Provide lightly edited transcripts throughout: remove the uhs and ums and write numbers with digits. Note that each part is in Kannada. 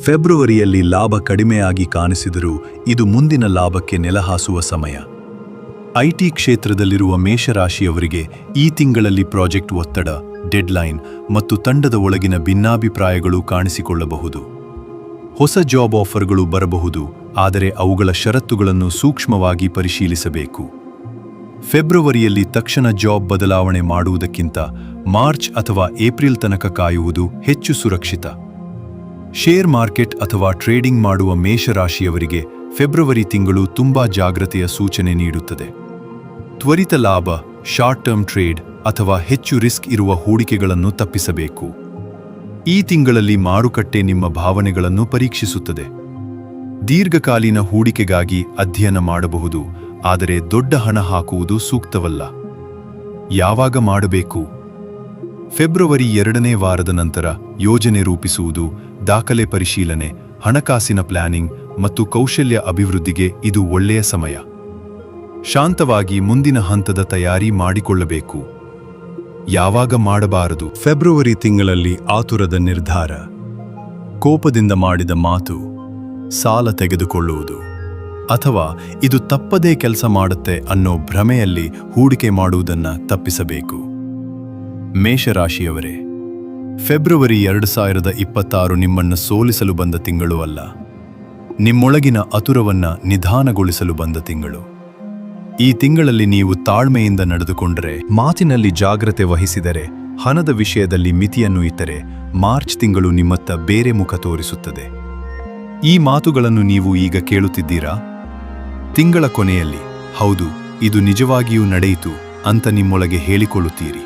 ಫೆಬ್ರವರಿಯಲ್ಲಿ ಲಾಭ ಕಡಿಮೆಯಾಗಿ ಕಾಣಿಸಿದರೂ ಇದು ಮುಂದಿನ ಲಾಭಕ್ಕೆ ನೆಲಹಾಸುವ ಸಮಯ. ಐಟಿ ಕ್ಷೇತ್ರದಲ್ಲಿರುವ ಮೇಷರಾಶಿಯವರಿಗೆ ಈ ತಿಂಗಳಲ್ಲಿ ಪ್ರಾಜೆಕ್ಟ್ ಒತ್ತಡ, ಡೆಡ್ಲೈನ್ ಮತ್ತು ತಂಡದ ಒಳಗಿನ ಭಿನ್ನಾಭಿಪ್ರಾಯಗಳು ಕಾಣಿಸಿಕೊಳ್ಳಬಹುದು. ಹೊಸ ಜಾಬ್ ಆಫರ್ಗಳು ಬರಬಹುದು, ಆದರೆ ಅವುಗಳ ಷರತ್ತುಗಳನ್ನು ಸೂಕ್ಷ್ಮವಾಗಿ ಪರಿಶೀಲಿಸಬೇಕು. ಫೆಬ್ರವರಿಯಲ್ಲಿ ತಕ್ಷಣ ಜಾಬ್ ಬದಲಾವಣೆ ಮಾಡುವುದಕ್ಕಿಂತ ಮಾರ್ಚ್ ಅಥವಾ ಏಪ್ರಿಲ್ ತನಕ ಕಾಯುವುದು ಹೆಚ್ಚು ಸುರಕ್ಷಿತ. ಶೇರ್ ಮಾರ್ಕೆಟ್ ಅಥವಾ ಟ್ರೇಡಿಂಗ್ ಮಾಡುವ ಮೇಷರಾಶಿಯವರಿಗೆ ಫೆಬ್ರವರಿ ತಿಂಗಳು ತುಂಬಾ ಜಾಗ್ರತೆಯ ಸೂಚನೆ ನೀಡುತ್ತದೆ. ತ್ವರಿತ ಲಾಭ, ಶಾರ್ಟ್ ಟರ್ಮ್ ಟ್ರೇಡ್ ಅಥವಾ ಹೆಚ್ಚು ರಿಸ್ಕ್ ಇರುವ ಹೂಡಿಕೆಗಳನ್ನು ತಪ್ಪಿಸಬೇಕು. ಈ ತಿಂಗಳಲ್ಲಿ ಮಾರುಕಟ್ಟೆ ನಿಮ್ಮ ಭಾವನೆಗಳನ್ನು ಪರೀಕ್ಷಿಸುತ್ತದೆ. ದೀರ್ಘಕಾಲೀನ ಹೂಡಿಕೆಗಾಗಿ ಅಧ್ಯಯನ ಮಾಡಬಹುದು, ಆದರೆ ದೊಡ್ಡ ಹಣ ಹಾಕುವುದು ಸೂಕ್ತವಲ್ಲ. ಯಾವಾಗ ಮಾಡಬೇಕು? ಫೆಬ್ರವರಿ 2ನೇ ವಾರದ ನಂತರ ಯೋಜನೆ ರೂಪಿಸುವುದು, ದಾಖಲೆ ಪರಿಶೀಲನೆ, ಹಣಕಾಸಿನ ಪ್ಲಾನಿಂಗ್ ಮತ್ತು ಕೌಶಲ್ಯ ಅಭಿವೃದ್ಧಿಗೆ ಇದು ಒಳ್ಳೆಯ ಸಮಯ. ಶಾಂತವಾಗಿ ಮುಂದಿನ ಹಂತದ ತಯಾರಿ ಮಾಡಿಕೊಳ್ಳಬೇಕು. ಯಾವಾಗ ಮಾಡಬಾರದು? ಫೆಬ್ರವರಿ ತಿಂಗಳಲ್ಲಿ ಆತುರದ ನಿರ್ಧಾರ, ಕೋಪದಿಂದ ಮಾಡಿದ ಮಾತು, ಸಾಲ ತೆಗೆದುಕೊಳ್ಳುವುದು ಅಥವಾ ಇದು ತಪ್ಪದೇ ಕೆಲಸ ಮಾಡುತ್ತೆ ಅನ್ನೋ ಭ್ರಮೆಯಲ್ಲಿ ಹೂಡಿಕೆ ಮಾಡುವುದನ್ನು ತಪ್ಪಿಸಬೇಕು. ಮೇಷರಾಶಿಯವರೇ, ಫೆಬ್ರವರಿ 2026 ನಿಮ್ಮನ್ನು ಸೋಲಿಸಲು ಬಂದ ತಿಂಗಳು ಅಲ್ಲ, ನಿಮ್ಮೊಳಗಿನ ಆತುರವನ್ನು ನಿಧಾನಗೊಳಿಸಲು ಬಂದ ತಿಂಗಳು. ಈ ತಿಂಗಳಲ್ಲಿ ನೀವು ತಾಳ್ಮೆಯಿಂದ ನಡೆದುಕೊಂಡರೆ, ಮಾತಿನಲ್ಲಿ ಜಾಗ್ರತೆ ವಹಿಸಿದರೆ, ಹಣದ ವಿಷಯದಲ್ಲಿ ಮಿತಿಯನ್ನು ಇಟ್ಟರೆ, ಮಾರ್ಚ್ ತಿಂಗಳು ನಿಮ್ಮತ್ತ ಬೇರೆ ಮುಖ ತೋರಿಸುತ್ತದೆ. ಈ ಮಾತುಗಳನ್ನು ನೀವು ಈಗ ಕೇಳುತ್ತಿದ್ದೀರಾ? ತಿಂಗಳ ಕೊನೆಯಲ್ಲಿ ಹೌದು, ಇದು ನಿಜವಾಗಿಯೂ ನಡೆಯಿತು ಅಂತ ನಿಮ್ಮೊಳಗೆ ಹೇಳಿಕೊಳ್ಳುತ್ತೀರಿ.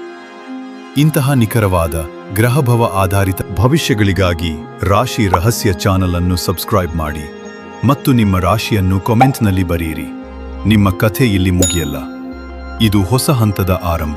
ಇಂತಹ ನಿಖರವಾದ ಗ್ರಹಭವ ಆಧಾರಿತ ಭವಿಷ್ಯಗಳಿಗಾಗಿ ರಾಶಿ ರಹಸ್ಯ ಚಾನಲ್ ಅನ್ನು ಸಬ್ಸ್ಕ್ರೈಬ್ ಮಾಡಿ ಮತ್ತು ನಿಮ್ಮ ರಾಶಿಯನ್ನು ಕಾಮೆಂಟ್ನಲ್ಲಿ ಬರೆಯಿರಿ. ನಿಮ್ಮ ಕಥೆ ಇಲ್ಲಿ ಮುಗಿಯಲ್ಲ, ಇದು ಹೊಸ ಹಂತದ ಆರಂಭ.